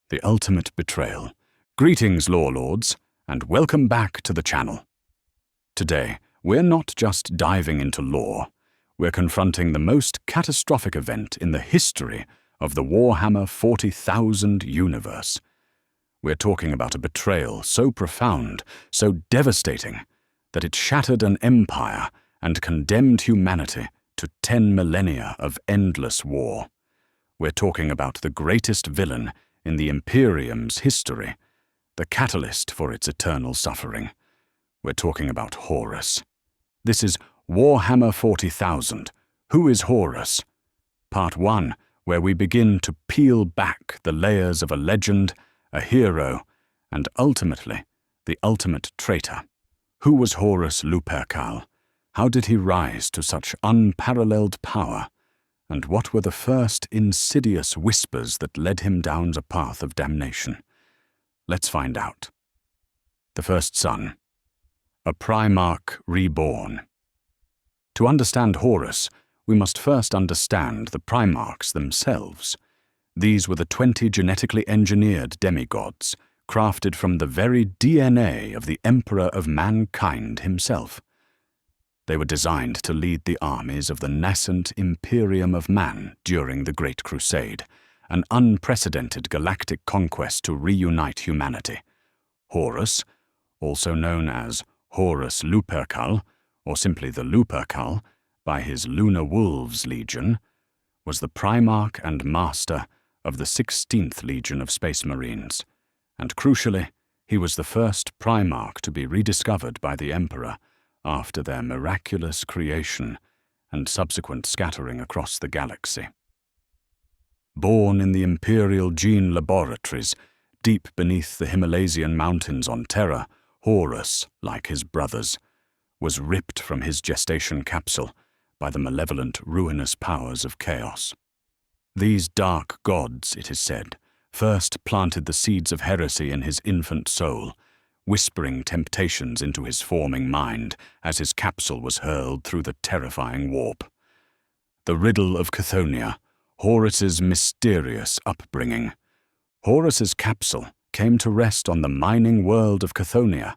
the ultimate betrayal. Greetings, Lorelords, and welcome back to the channel. Today, we're not just diving into lore, we're confronting the most catastrophic event in the history of the Warhammer 40,000 universe. We're talking about a betrayal so profound, so devastating, that it shattered an empire and condemned humanity to 10 millennia of endless war. We're talking about the greatest villain in the Imperium's history, the catalyst for its eternal suffering. We're talking about Horus. This is Warhammer 40,000. Who is Horus? Part 1, where we begin to peel back the layers of a legend, a hero, and ultimately, the ultimate traitor. Who was Horus Lupercal? How did he rise to such unparalleled power? And what were the first insidious whispers that led him down a path of damnation? Let's find out. The first son. A Primarch reborn. To understand Horus, we must first understand the Primarchs themselves. These were the 20 genetically engineered demigods, crafted from the very DNA of the Emperor of mankind himself. They were designed to lead the armies of the nascent Imperium of Man during the Great Crusade, an unprecedented galactic conquest to reunite humanity. Horus, also known as Horus Lupercal, or simply the Lupercal, by his Lunar Wolves Legion, was the Primarch and Master of the 16th Legion of Space Marines, and crucially, he was the first Primarch to be rediscovered by the Emperor after their miraculous creation and subsequent scattering across the galaxy. Born in the Imperial Gene Laboratories, deep beneath the Himalayan mountains on Terra, Horus, like his brothers, was ripped from his gestation capsule by the malevolent, ruinous powers of chaos. These dark gods, it is said, first planted the seeds of heresy in his infant soul, whispering temptations into his forming mind as his capsule was hurled through the terrifying warp. The riddle of Cthonia, Horus's mysterious upbringing. Horus's capsule came to rest on the mining world of Cthonia,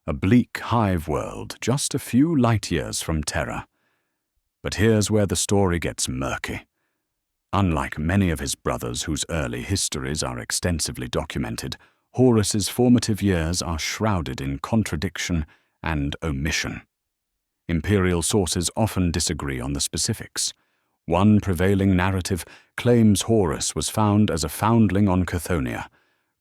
a bleak hive world just a few light years from Terra. But here's where the story gets murky. Unlike many of his brothers whose early histories are extensively documented, Horus's formative years are shrouded in contradiction and omission. Imperial sources often disagree on the specifics. One prevailing narrative claims Horus was found as a foundling on Cthonia,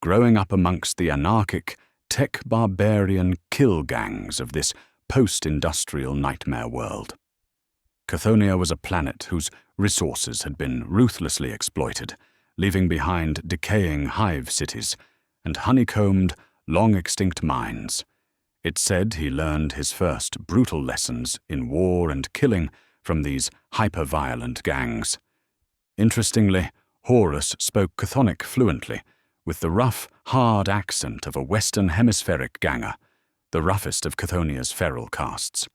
growing up amongst the anarchic, tech-barbarian kill gangs of this post-industrial nightmare world. Cthonia was a planet whose resources had been ruthlessly exploited, leaving behind decaying hive cities and honeycombed, long-extinct mines. It's said he learned his first brutal lessons in war and killing from these hyper-violent gangs. Interestingly, Horus spoke Chthonic fluently, with the rough, hard accent of a Western Hemispheric ganger, the roughest of Chthonia's feral castes.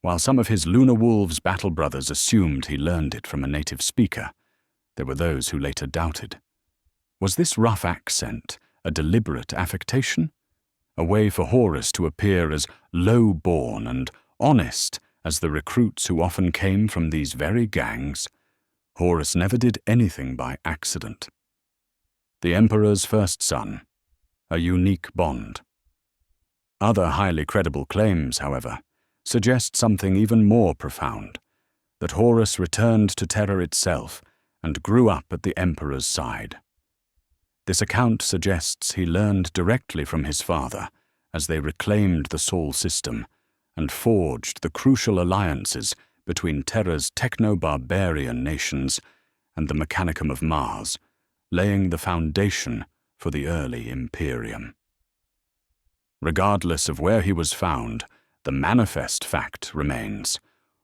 While some of his Lunar Wolves battle brothers assumed he learned it from a native speaker, there were those who later doubted. Was this rough accent a deliberate affectation? A way for Horus to appear as low-born and honest as the recruits who often came from these very gangs? Horus never did anything by accident. The Emperor's first son, a unique bond. Other highly credible claims, however, suggest something even more profound, that Horus returned to Terra itself and grew up at the Emperor's side. This account suggests he learned directly from his father as they reclaimed the Sol system and forged the crucial alliances between Terra's techno-barbarian nations and the Mechanicum of Mars, laying the foundation for the early Imperium. Regardless of where he was found, the manifest fact remains.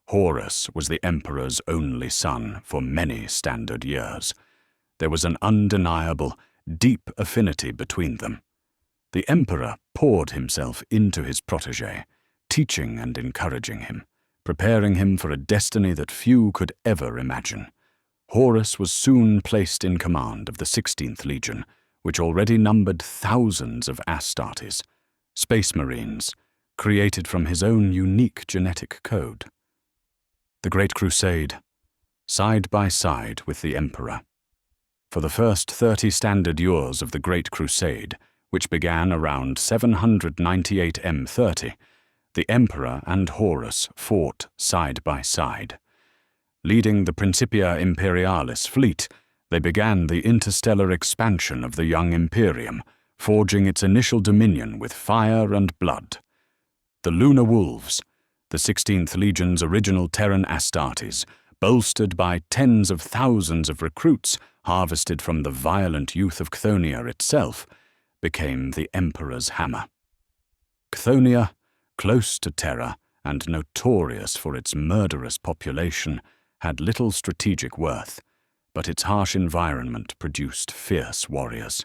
Horus was the Emperor's only son for many standard years. There was an undeniable, deep affinity between them. The Emperor poured himself into his protégé, teaching and encouraging him, preparing him for a destiny that few could ever imagine. Horus was soon placed in command of the 16th Legion, which already numbered thousands of Astartes, space marines, created from his own unique genetic code. The Great Crusade, side by side with the Emperor. For the first 30 standard years of the Great Crusade, which began around 798 M30, the Emperor and Horus fought side by side. Leading the Principia Imperialis fleet, they began the interstellar expansion of the young Imperium, forging its initial dominion with fire and blood. The Lunar Wolves, the 16th Legion's original Terran Astartes, bolstered by tens of thousands of recruits harvested from the violent youth of Cthonia itself, became the Emperor's hammer. Cthonia, close to Terra and notorious for its murderous population, had little strategic worth, but its harsh environment produced fierce warriors.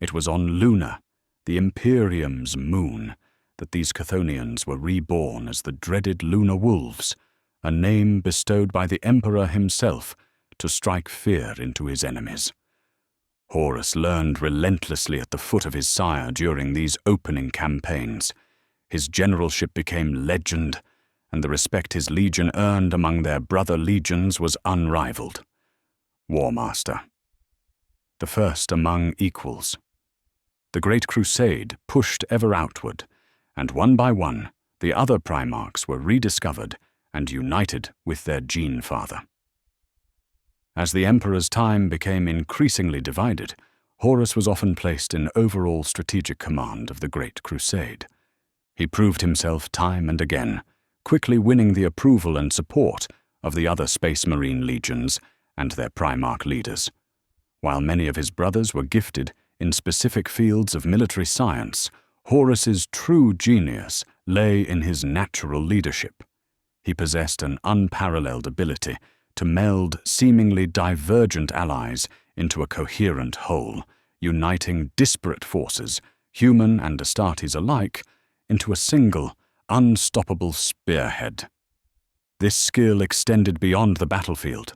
It was on Luna, the Imperium's moon, that these Chthonians were reborn as the dreaded Lunar Wolves, a name bestowed by the Emperor himself to strike fear into his enemies. Horus learned relentlessly at the foot of his sire during these opening campaigns. His generalship became legend, and the respect his legion earned among their brother legions was unrivaled. Warmaster. The first among equals. The Great Crusade pushed ever outward, and one by one, the other Primarchs were rediscovered and united with their gene father. As the Emperor's time became increasingly divided, Horus was often placed in overall strategic command of the Great Crusade. He proved himself time and again, quickly winning the approval and support of the other Space Marine legions and their Primarch leaders. While many of his brothers were gifted in specific fields of military science, Horus's true genius lay in his natural leadership. He possessed an unparalleled ability to meld seemingly divergent allies into a coherent whole, uniting disparate forces, human and Astartes alike, into a single, unstoppable spearhead. This skill extended beyond the battlefield.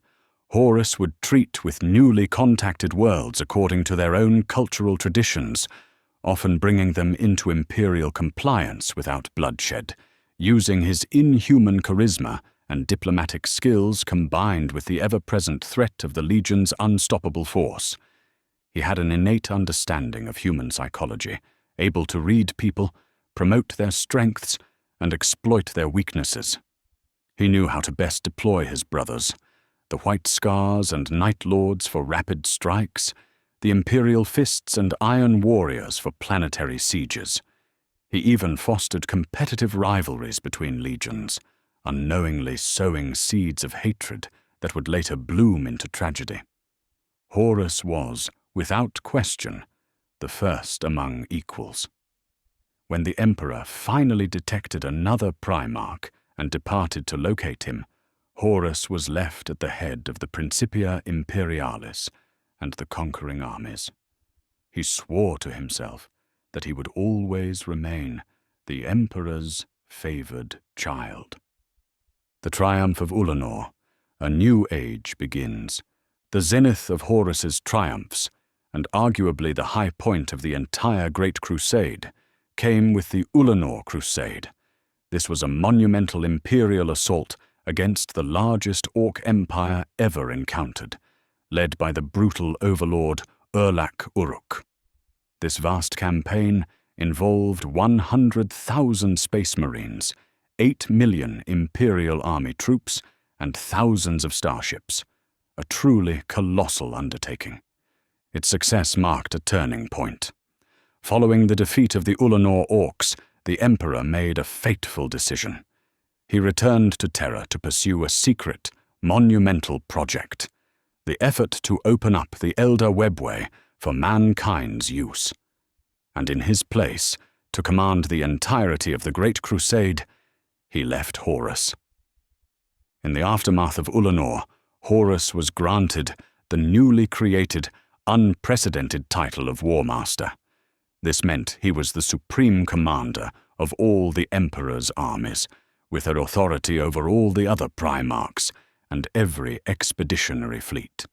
Horus would treat with newly contacted worlds according to their own cultural traditions, often bringing them into imperial compliance without bloodshed, using his inhuman charisma and diplomatic skills combined with the ever-present threat of the Legion's unstoppable force. He had an innate understanding of human psychology, able to read people, promote their strengths, and exploit their weaknesses. He knew how to best deploy his brothers, the White Scars and Night Lords for rapid strikes, the Imperial Fists and Iron Warriors for planetary sieges. He even fostered competitive rivalries between legions, unknowingly sowing seeds of hatred that would later bloom into tragedy. Horus was, without question, the first among equals. When the Emperor finally detected another Primarch and departed to locate him, Horus was left at the head of the Principia Imperialis and the conquering armies. He swore to himself that he would always remain the Emperor's favored child. The triumph of Ullanor, a new age begins. The zenith of Horus's triumphs, and arguably the high point of the entire Great Crusade, came with the Ullanor Crusade. This was a monumental imperial assault against the largest Orc empire ever encountered, led by the brutal overlord Uruk. This vast campaign involved 100,000 space marines, 8 million Imperial Army troops, and thousands of starships, a truly colossal undertaking. Its success marked a turning point. Following the defeat of the Ullanor Orcs, the Emperor made a fateful decision. He returned to Terra to pursue a secret, monumental project, the effort to open up the Elder Webway for mankind's use. And in his place, to command the entirety of the Great Crusade, he left Horus. In the aftermath of Ullanor, Horus was granted the newly created, unprecedented title of Warmaster. This meant he was the supreme commander of all the Emperor's armies, with her authority over all the other Primarchs and every expeditionary fleet.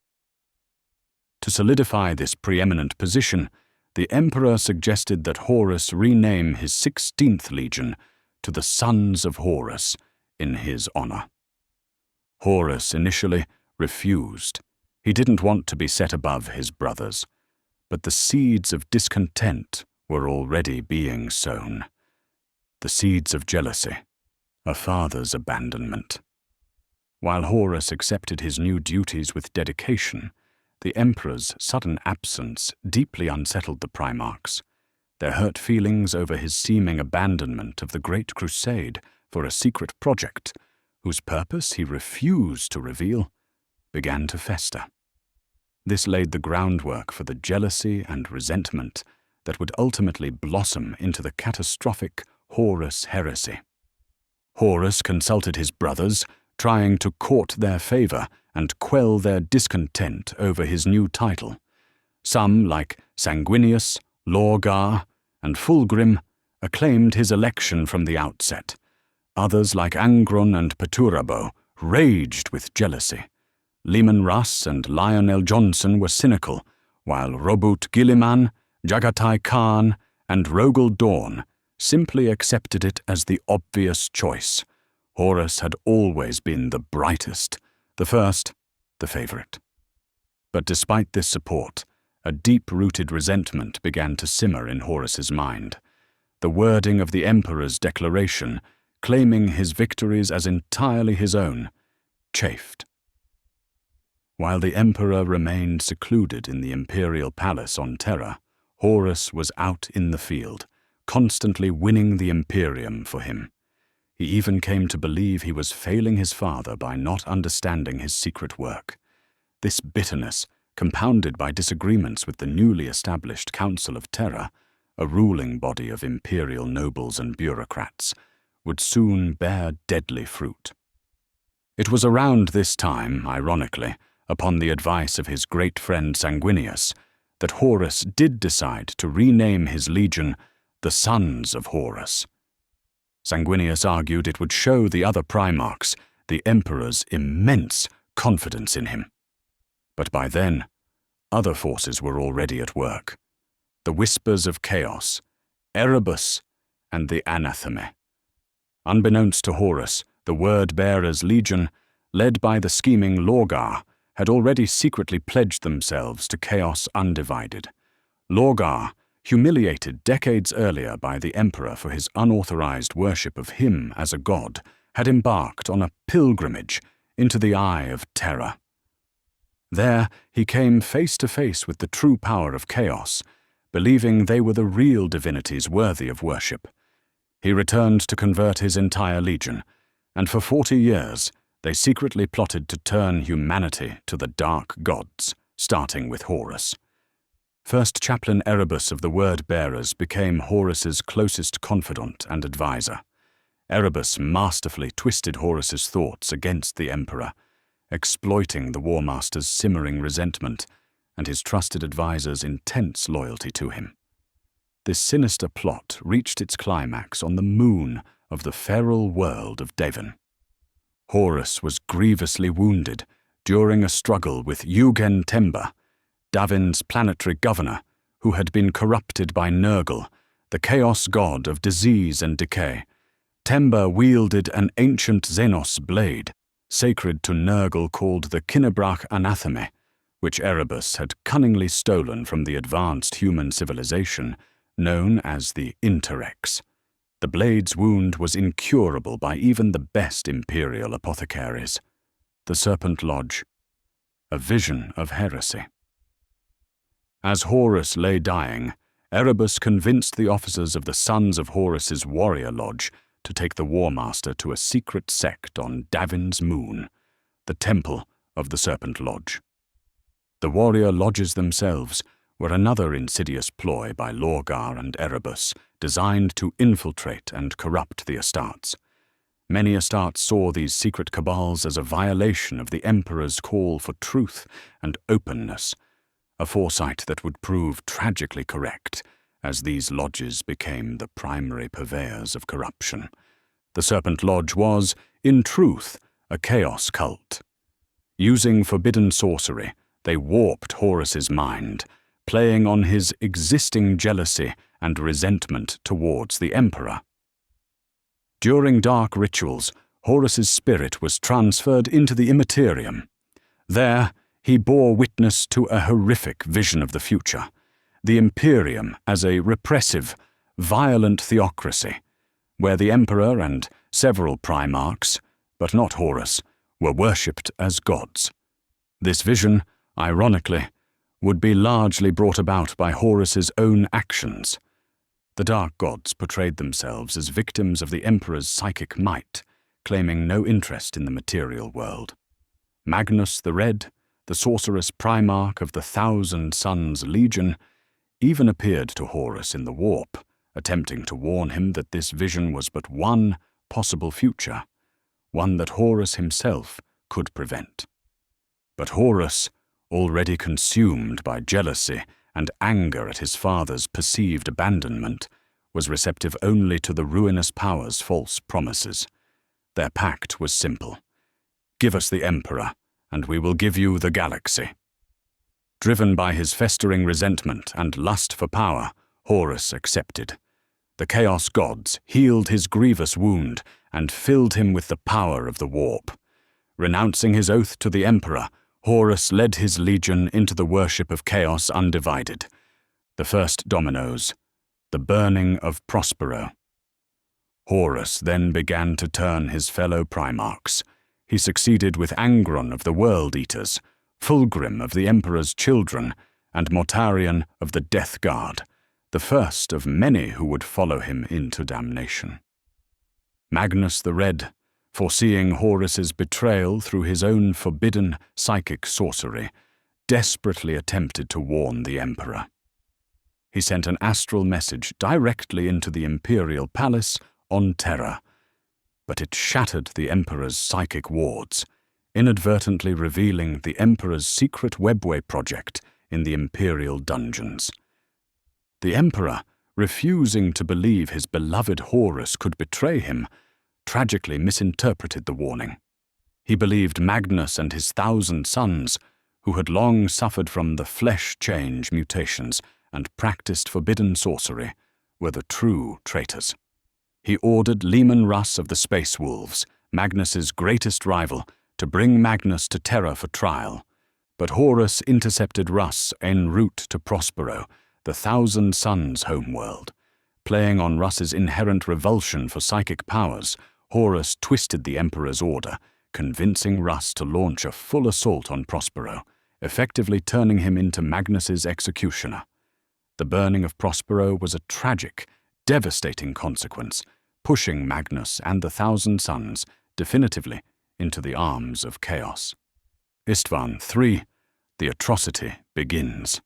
To solidify this preeminent position, the Emperor suggested that Horus rename his 16th Legion to the Sons of Horus in his honor. Horus initially refused. He didn't want to be set above his brothers, but the seeds of discontent were already being sown. The seeds of jealousy, a father's abandonment. While Horus accepted his new duties with dedication, the Emperor's sudden absence deeply unsettled the Primarchs. Their hurt feelings over his seeming abandonment of the Great Crusade for a secret project, whose purpose he refused to reveal, began to fester. This laid the groundwork for the jealousy and resentment that would ultimately blossom into the catastrophic Horus heresy. Horus consulted his brothers, trying to court their favor and quell their discontent over his new title. Some, like Sanguinius, Lorgar, and Fulgrim, acclaimed his election from the outset. Others, like Angron and Perturabo, raged with jealousy. Leman Russ and Lionel Johnson were cynical, while Robert Gilliman, Jagatai Khan, and Rogel Dawn simply accepted it as the obvious choice. Horus had always been the brightest, the first, the favorite. But despite this support, a deep-rooted resentment began to simmer in Horus's mind. The wording of the Emperor's declaration, claiming his victories as entirely his own, chafed. While the Emperor remained secluded in the Imperial Palace on Terra, Horus was out in the field, constantly winning the Imperium for him. He even came to believe he was failing his father by not understanding his secret work. This bitterness, compounded by disagreements with the newly established Council of Terra, a ruling body of imperial nobles and bureaucrats, would soon bear deadly fruit. It was around this time, ironically, upon the advice of his great friend Sanguinius, that Horus did decide to rename his legion the Sons of Horus. Sanguinius argued it would show the other Primarchs the Emperor's immense confidence in him. But by then, other forces were already at work. The Whispers of Chaos, Erebus, and the Anatheme. Unbeknownst to Horus, the Word-Bearers Legion, led by the scheming Lorgar, had already secretly pledged themselves to Chaos Undivided. Lorgar, humiliated decades earlier by the Emperor for his unauthorized worship of him as a god, had embarked on a pilgrimage into the Eye of Terror. There he came face to face with the true power of Chaos, believing they were the real divinities worthy of worship. He returned to convert his entire legion, and for 40 years they secretly plotted to turn humanity to the dark gods, starting with Horus. First Chaplain Erebus of the Word-Bearers became Horus's closest confidant and advisor. Erebus masterfully twisted Horus's thoughts against the Emperor, exploiting the Warmaster's simmering resentment and his trusted advisor's intense loyalty to him. This sinister plot reached its climax on the moon of the feral world of Devon. Horus was grievously wounded during a struggle with Eugen Temba, Davin's planetary governor, who had been corrupted by Nurgle, the chaos god of disease and decay. Temba wielded an ancient Xenos blade, sacred to Nurgle, called the Kinnebrach Anatheme, which Erebus had cunningly stolen from the advanced human civilization known as the Interrex. The blade's wound was incurable by even the best imperial apothecaries. The Serpent Lodge, a vision of heresy. As Horus lay dying, Erebus convinced the officers of the Sons of Horus's warrior lodge to take the Warmaster to a secret sect on Davin's moon, the Temple of the Serpent Lodge. The warrior lodges themselves were another insidious ploy by Lorgar and Erebus, designed to infiltrate and corrupt the Astartes. Many Astartes saw these secret cabals as a violation of the Emperor's call for truth and openness, a foresight that would prove tragically correct, as these lodges became the primary purveyors of corruption. The Serpent Lodge was, in truth, a chaos cult. Using forbidden sorcery, They warped Horus's mind, playing on his existing jealousy and resentment towards the Emperor. During dark rituals, Horus's spirit was transferred into the Immaterium. There, he bore witness to a horrific vision of the future, the Imperium as a repressive, violent theocracy, where the Emperor and several Primarchs, but not Horus, were worshipped as gods. This vision, ironically, would be largely brought about by Horus's own actions. The dark gods portrayed themselves as victims of the Emperor's psychic might, claiming no interest in the material world. Magnus the Red, the sorcerous Primarch of the Thousand Suns Legion, even appeared to Horus in the warp, attempting to warn him that this vision was but one possible future, one that Horus himself could prevent. But Horus, already consumed by jealousy and anger at his father's perceived abandonment, was receptive only to the ruinous power's false promises. Their pact was simple. Give us the Emperor, and we will give you the galaxy. Driven by his festering resentment and lust for power, Horus accepted. The Chaos Gods healed his grievous wound and filled him with the power of the warp. Renouncing his oath to the Emperor, Horus led his legion into the worship of Chaos Undivided. The first dominoes, the burning of Prospero. Horus then began to turn his fellow Primarchs. He succeeded with Angron of the World Eaters, Fulgrim of the Emperor's Children, and Mortarion of the Death Guard, the first of many who would follow him into damnation. Magnus the Red, foreseeing Horus's betrayal through his own forbidden psychic sorcery, desperately attempted to warn the Emperor. He sent an astral message directly into the Imperial Palace on Terra, but it shattered the Emperor's psychic wards, inadvertently revealing the Emperor's secret webway project in the Imperial dungeons. The Emperor, refusing to believe his beloved Horus could betray him, tragically misinterpreted the warning. He believed Magnus and his 1,000 sons, who had long suffered from the flesh change mutations and practiced forbidden sorcery, were the true traitors. He ordered Leman Russ of the Space Wolves, Magnus's greatest rival, to bring Magnus to Terra for trial, but Horus intercepted Russ en route to Prospero, the 1,000 Suns homeworld. Playing on Russ's inherent revulsion for psychic powers, Horus twisted the Emperor's order, convincing Russ to launch a full assault on Prospero, effectively turning him into Magnus's executioner. The burning of Prospero was a tragic, devastating consequence, pushing Magnus and the 1,000 Suns definitively into the arms of chaos. Istvan III, the atrocity begins.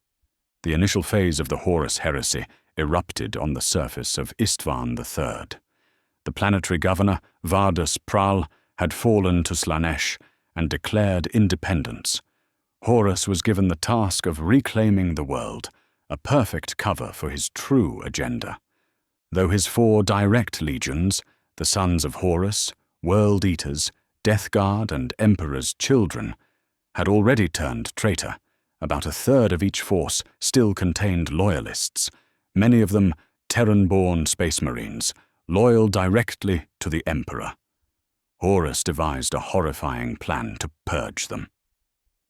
The initial phase of the Horus heresy erupted on the surface of Istvan III. The planetary governor, Vardus Pral, had fallen to Slanesh and declared independence. Horus was given the task of reclaiming the world, a perfect cover for his true agenda. Though his 4 direct legions, the sons of Horus, World Eaters, Death Guard, and Emperor's Children, had already turned traitor, about a third of each force still contained loyalists, many of them Terran-born Space Marines, loyal directly to the Emperor. Horus devised a horrifying plan to purge them.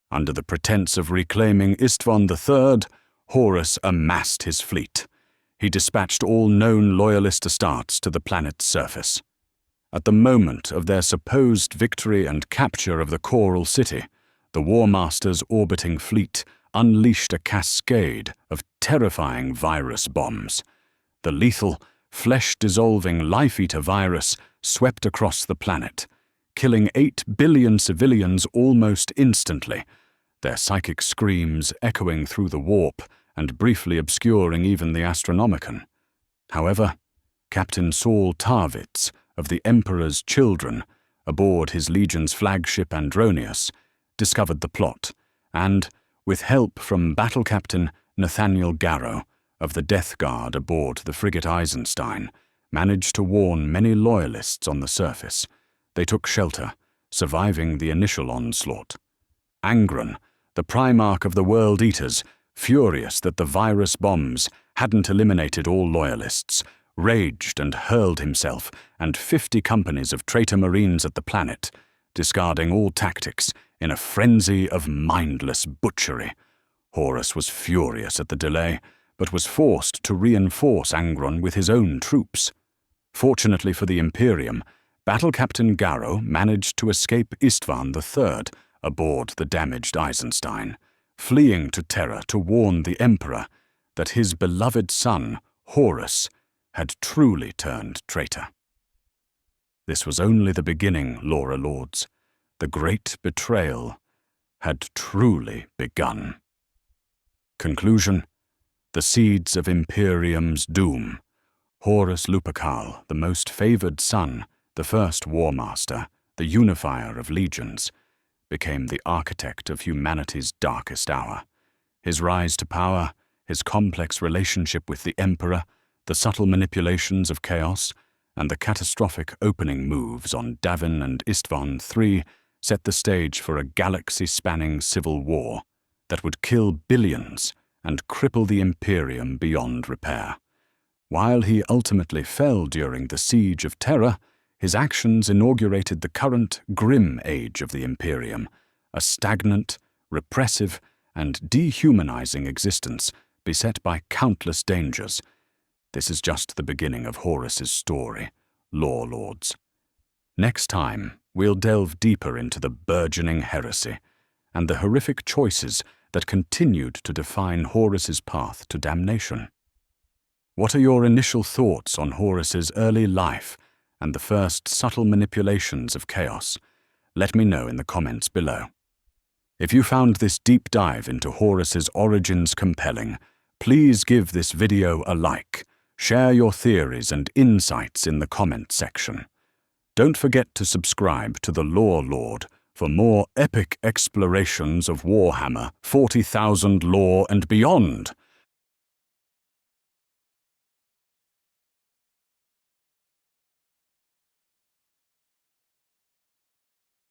Under the pretense of reclaiming Istvan III, Horus amassed his fleet. He dispatched all known loyalist estates to the planet's surface. At the moment of their supposed victory and capture of the Choral City, the Warmaster's orbiting fleet unleashed a cascade of terrifying virus bombs. The lethal, flesh-dissolving life-eater virus swept across the planet, killing 8 billion civilians almost instantly, their psychic screams echoing through the warp and briefly obscuring even the Astronomicon. However, Captain Saul Tarvitz of the Emperor's Children, aboard his legion's flagship Andronius, discovered the plot, and, with help from Battle Captain Nathaniel Garrow of the Death Guard aboard the frigate Eisenstein, managed to warn many loyalists on the surface. They took shelter, surviving the initial onslaught. Angron, The Primarch of the World Eaters, furious that the virus bombs hadn't eliminated all loyalists, raged and hurled himself and 50 companies of traitor marines at the planet, discarding all tactics in a frenzy of mindless butchery. Horus was furious at the delay, but was forced to reinforce Angron with his own troops. Fortunately for the Imperium, Battle Captain Garrow managed to escape Istvan III aboard the damaged Eisenstein, fleeing to Terra to warn the Emperor that his beloved son, Horus, had truly turned traitor. This was only the beginning, Lorelords. The great betrayal had truly begun. Conclusion: the seeds of Imperium's doom. Horus Lupercal, the most favored son, the first Warmaster, the unifier of legions, became the architect of humanity's darkest hour. His rise to power, his complex relationship with the Emperor, the subtle manipulations of chaos, and the catastrophic opening moves on Davin and Istvan III set the stage for a galaxy-spanning civil war that would kill billions and cripple the Imperium beyond repair. While he ultimately fell during the Siege of Terra, his actions inaugurated the current grim age of the Imperium, a stagnant, repressive, and dehumanizing existence beset by countless dangers. This is just the beginning of Horus's story, Lorelords. Next time, we'll delve deeper into the burgeoning heresy and the horrific choices that continued to define Horus's path to damnation. What are your initial thoughts on Horus's early life and the first subtle manipulations of chaos? Let me know in the comments below. If you found this deep dive into Horus's origins compelling, please give this video a like. Share your theories and insights in the comment section. Don't forget to subscribe to the Lorelord for more epic explorations of Warhammer 40,000 lore and beyond.